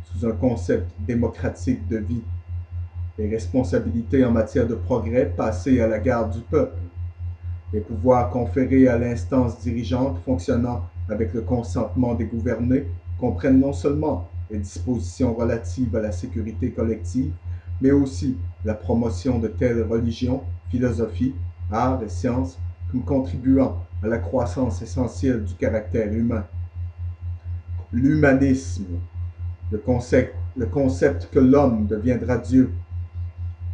sous un concept démocratique de vie. Les responsabilités en matière de progrès passées à la garde du peuple. Les pouvoirs conférés à l'instance dirigeante fonctionnant avec le consentement des gouvernés comprennent non seulement les dispositions relatives à la sécurité collective, mais aussi la promotion de telles religions, philosophies, arts et sciences comme contribuant à la croissance essentielle du caractère humain. L'humanisme, le concept que l'homme deviendra Dieu,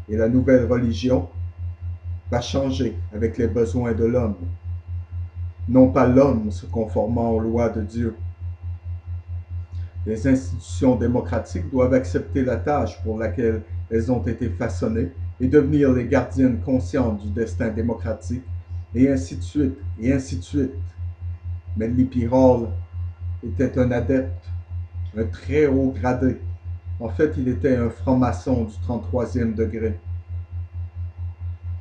et la nouvelle religion va changer avec les besoins de l'homme, non pas l'homme se conformant aux lois de Dieu. Les institutions démocratiques doivent accepter la tâche pour laquelle elles ont été façonnées et devenir les gardiennes conscientes du destin démocratique, et ainsi de suite, et ainsi de suite. Mais Lippi Hall était un adepte, un très haut gradé. En fait, il était un franc-maçon du 33e degré.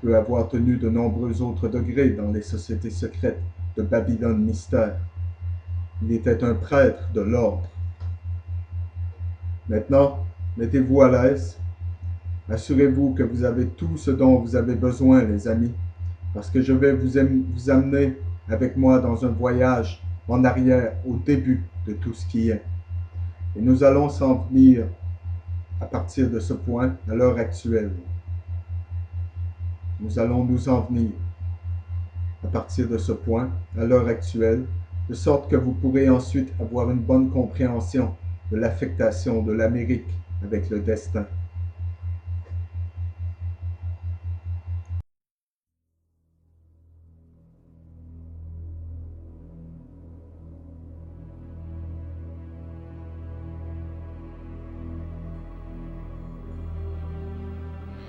Il peut avoir tenu de nombreux autres degrés dans les sociétés secrètes de Babylone Mystère. Il était un prêtre de l'ordre. Maintenant, mettez-vous à l'aise. Assurez-vous que vous avez tout ce dont vous avez besoin, les amis, parce que je vais vous amener avec moi dans un voyage en arrière au début de tout ce qui est. Et nous allons s'en venir à partir de ce point à l'heure actuelle. Nous allons nous en venir à partir de ce point à l'heure actuelle, de sorte que vous pourrez ensuite avoir une bonne compréhension de l'affectation de l'Amérique avec le destin.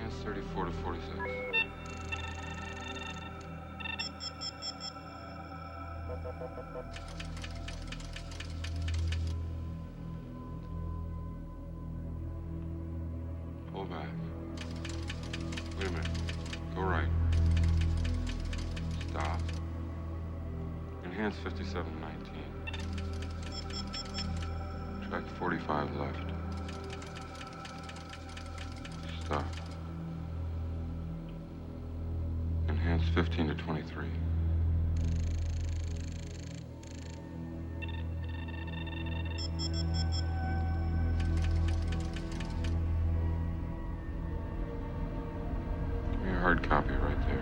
Hands 34 to 46. Pull back. Wait a minute. Go right. Stop. Enhance 5719. Track 45 left. Stop. Enhance 15 to 23. Give me a hard copy right there.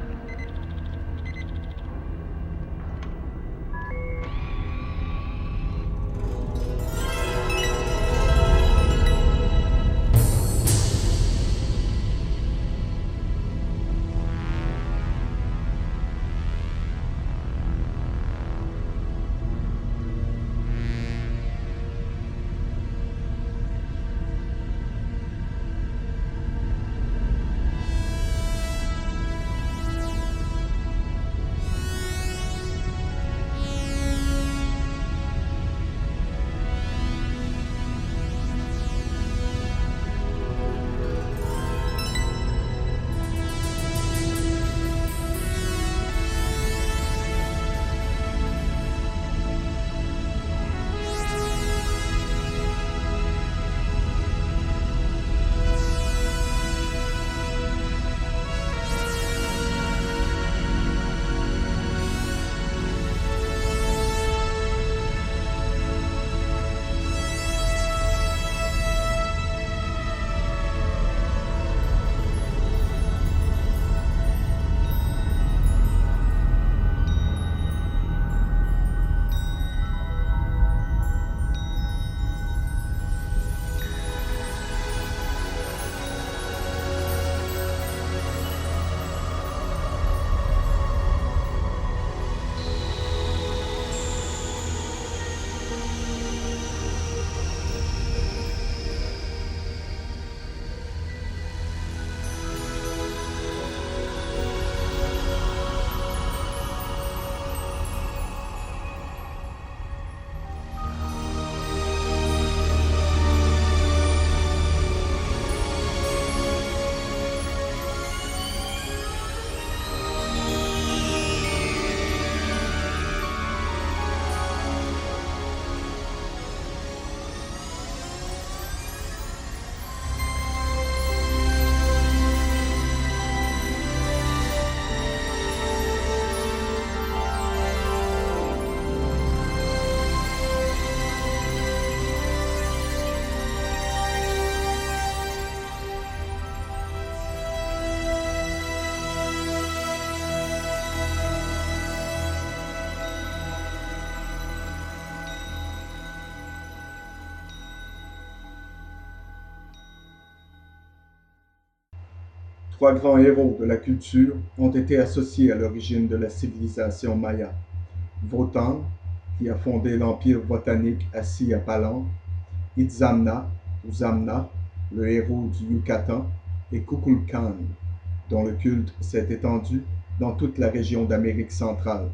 Trois grands héros de la culture ont été associés à l'origine de la civilisation maya. Wotan, qui a fondé l'empire botanique assis à Palenque, Itzamna, ou Zamna, le héros du Yucatan, et Kukulkan, dont le culte s'est étendu dans toute la région d'Amérique centrale.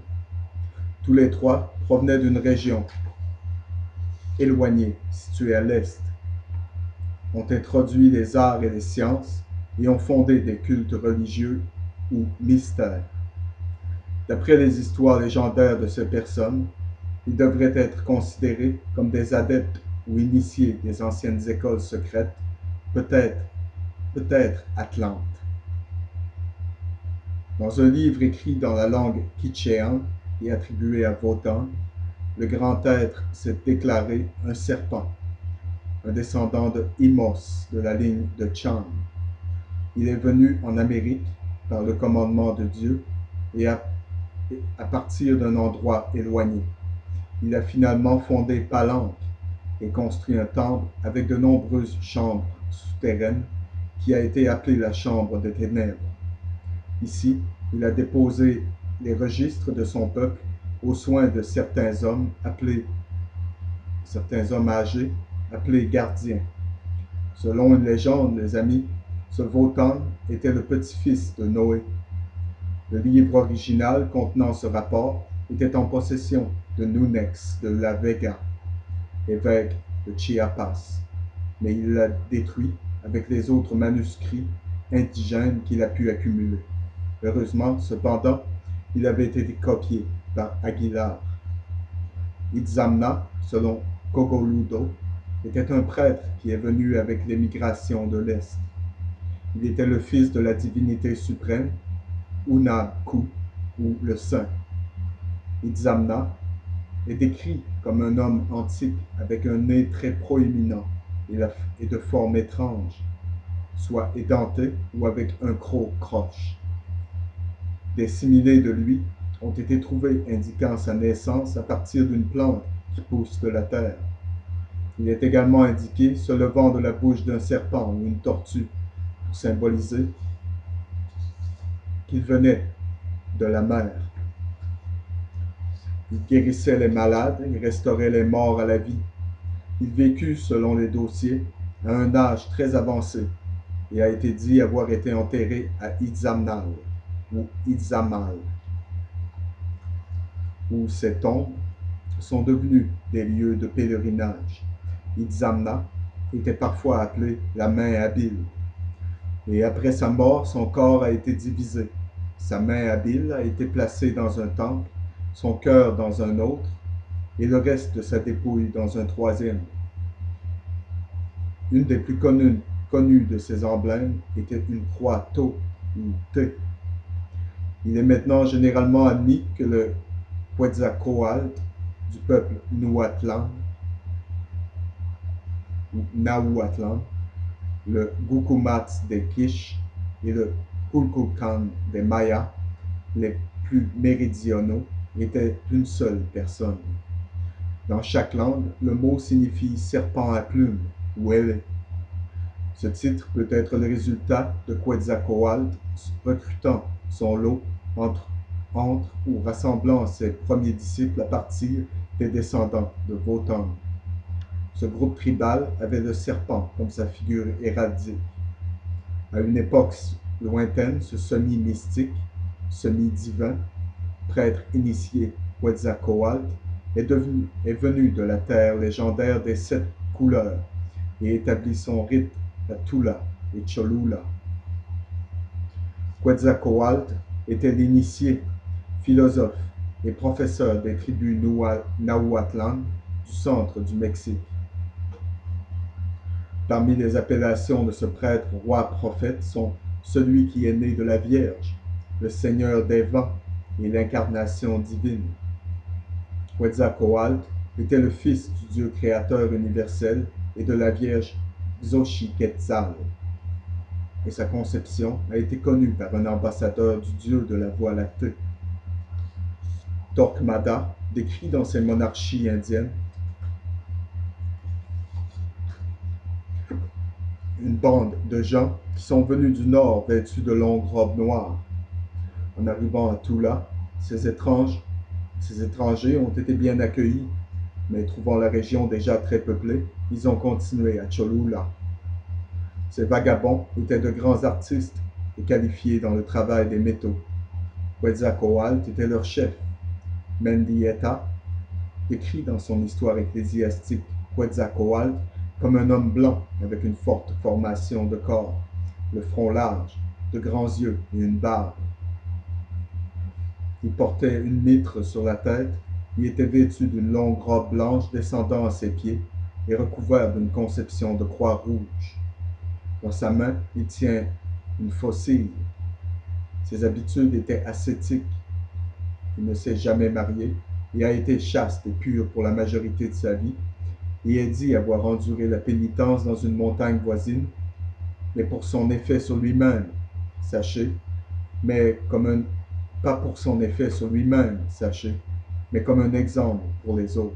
Tous les trois provenaient d'une région éloignée, située à l'est, ont introduit les arts et les sciences et ont fondé des cultes religieux ou mystères. D'après les histoires légendaires de ces personnes, ils devraient être considérés comme des adeptes ou initiés des anciennes écoles secrètes, peut-être Atlantes. Dans un livre écrit dans la langue quichén et attribué à Wotan, le grand être s'est déclaré un serpent, un descendant de Imos de la ligne de Chan. Il est venu en Amérique par le commandement de Dieu et à partir d'un endroit éloigné. Il a finalement fondé Palenque et construit un temple avec de nombreuses chambres souterraines qui a été appelée la chambre des ténèbres. Ici, il a déposé les registres de son peuple aux soins de certains hommes âgés, appelés gardiens. Selon une légende, les amis, ce Wotan était le petit-fils de Noé. Le livre original contenant ce rapport était en possession de Nunex de la Vega, évêque de Chiapas, mais il l'a détruit avec les autres manuscrits indigènes qu'il a pu accumuler. Heureusement, cependant, il avait été copié par Aguilar. Itzamna, selon Cogoludo, était un prêtre qui est venu avec l'émigration de l'Est. Il était le fils de la divinité suprême, Unaku, ou le Saint. Itzamna est décrit comme un homme antique avec un nez très proéminent et de forme étrange, soit édenté ou avec un croc croche. Des similés de lui ont été trouvés indiquant sa naissance à partir d'une plante qui pousse de la terre. Il est également indiqué se levant de la bouche d'un serpent ou une tortue pour symboliser qu'il venait de la mer. Il guérissait les malades et restaurait les morts à la vie. Il vécut, selon les dossiers, à un âge très avancé et a été dit avoir été enterré à Itzamnal ou Itzamal, où ses tombes sont devenues des lieux de pèlerinage. Itzamna était parfois appelé la main habile. Et après sa mort, son corps a été divisé. Sa main habile a été placée dans un temple, son cœur dans un autre, et le reste de sa dépouille dans un troisième. Une des plus connues de ces emblèmes était une croix Tau ou T. Il est maintenant généralement admis que le Quetzalcoatl du peuple Nahuatl, le Gucumatz des Quiches et le Kulkulkan des Mayas, les plus méridionaux, étaient une seule personne. Dans chaque langue, le mot signifie serpent à plumes ou ailé. Ce titre peut être le résultat de Quetzalcoatl recrutant son lot entre ou rassemblant ses premiers disciples à partir des descendants de Wotan. Ce groupe tribal avait le serpent comme sa figure héraldique. À une époque lointaine, ce semi-mystique, semi-divin, prêtre initié Quetzalcoatl est venu de la terre légendaire des 7 couleurs et établit son rite à Tula et Cholula. Quetzalcoatl était l'initié, philosophe et professeur des tribus Nahuatl du centre du Mexique. Parmi les appellations de ce prêtre roi-prophète sont celui qui est né de la Vierge, le Seigneur des vents et l'incarnation divine. Quetzalcoatl était le fils du Dieu créateur universel et de la Vierge Xochiquetzal, et sa conception a été connue par un ambassadeur du Dieu de la Voie lactée. Torquemada décrit dans ses monarchies indiennes une bande de gens qui sont venus du nord vêtus de longues robes noires. En arrivant à Tula, ces étrangers ont été bien accueillis, mais trouvant la région déjà très peuplée, ils ont continué à Cholula. Ces vagabonds étaient de grands artistes et qualifiés dans le travail des métaux. Quetzalcoatl était leur chef. Mendieta décrit dans son histoire ecclésiastique Quetzalcoatl comme un homme blanc avec une forte formation de corps, le front large, de grands yeux et une barbe. Il portait une mitre sur la tête, il était vêtu d'une longue robe blanche descendant à ses pieds et recouvert d'une conception de croix rouge. Dans sa main, il tient une faucille. Ses habitudes étaient ascétiques. Il ne s'est jamais marié et a été chaste et pur pour la majorité de sa vie, et est dit avoir enduré la pénitence dans une montagne voisine, mais pour son effet sur lui-même, sachez, pas pour son effet sur lui-même, sachez, mais comme un exemple pour les autres.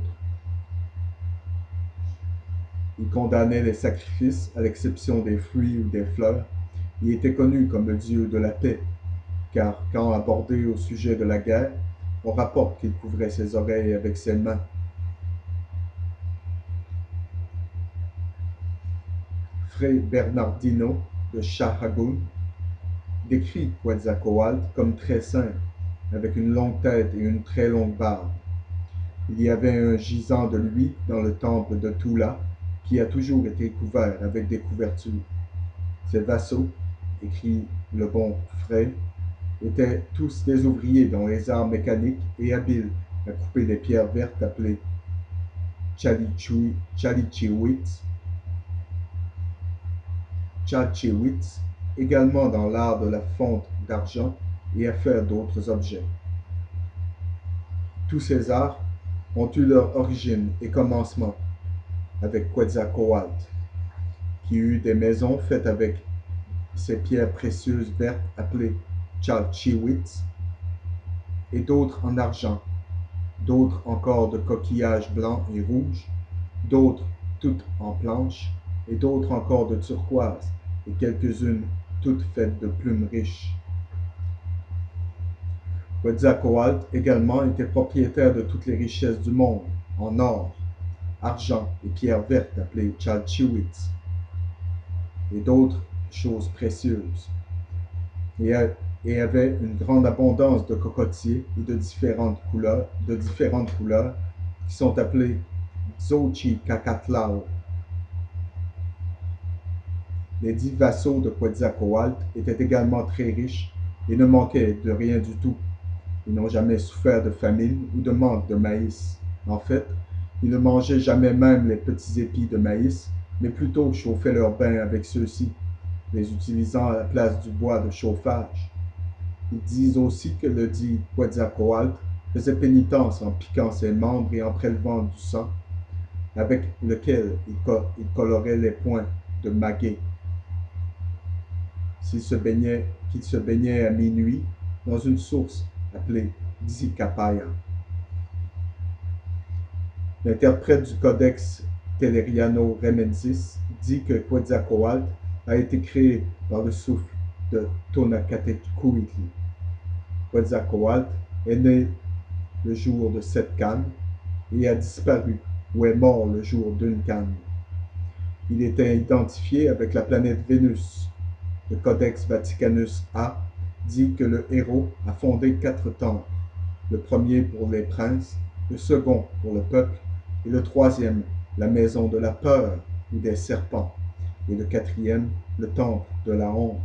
Il condamnait les sacrifices, à l'exception des fruits ou des fleurs. Il était connu comme le dieu de la paix, car quand abordé au sujet de la guerre, on rapporte qu'il couvrait ses oreilles avec ses mains. Fray Bernardino de Sahagún décrit Quetzalcoatl comme très simple, avec une longue tête et une très longue barbe. Il y avait un gisant de lui dans le temple de Tula qui a toujours été couvert avec des couvertures. Ses vassaux, écrit le bon Fray, étaient tous des ouvriers dans les arts mécaniques et habiles à couper les pierres vertes appelées chalchihuitl, également dans l'art de la fonte d'argent et à faire d'autres objets. Tous ces arts ont eu leur origine et commencement avec Quetzalcoatl, qui eut des maisons faites avec ces pierres précieuses vertes appelées chalchihuitl, et d'autres en argent, d'autres encore de coquillages blancs et rouges, d'autres toutes en planche, et d'autres encore de turquoise, et quelques-unes toutes faites de plumes riches. Quetzalcoatl également était propriétaire de toutes les richesses du monde, en or, argent et pierres vertes appelées chalchihuitl, et d'autres choses précieuses, et avait une grande abondance de cocotiers et de différentes couleurs qui sont appelés Xochicacatlao. Les 10 vassaux de Quetzalcoatl étaient également très riches et ne manquaient de rien du tout. Ils n'ont jamais souffert de famine ou de manque de maïs. En fait, ils ne mangeaient jamais même les petits épis de maïs, mais plutôt chauffaient leurs bains avec ceux-ci, les utilisant à la place du bois de chauffage. Ils disent aussi que le dit Quetzalcoatl faisait pénitence en piquant ses membres et en prélevant du sang, avec lequel il colorait les points de maguey. Qu'il se baignait à minuit dans une source appelée Xicapaya. L'interprète du codex Teleriano-Remensis dit que Quetzalcoatl a été créé par le souffle de Tonacatecouitl. Quetzalcoatl est né le jour de 7 cannes et a disparu ou est mort le jour d'une canne. Il était identifié avec la planète Vénus. Le Codex Vaticanus A dit que le héros a fondé 4 temples, le premier pour les princes, le second pour le peuple, et le troisième, la maison de la peur ou des serpents, et le quatrième, le temple de la honte.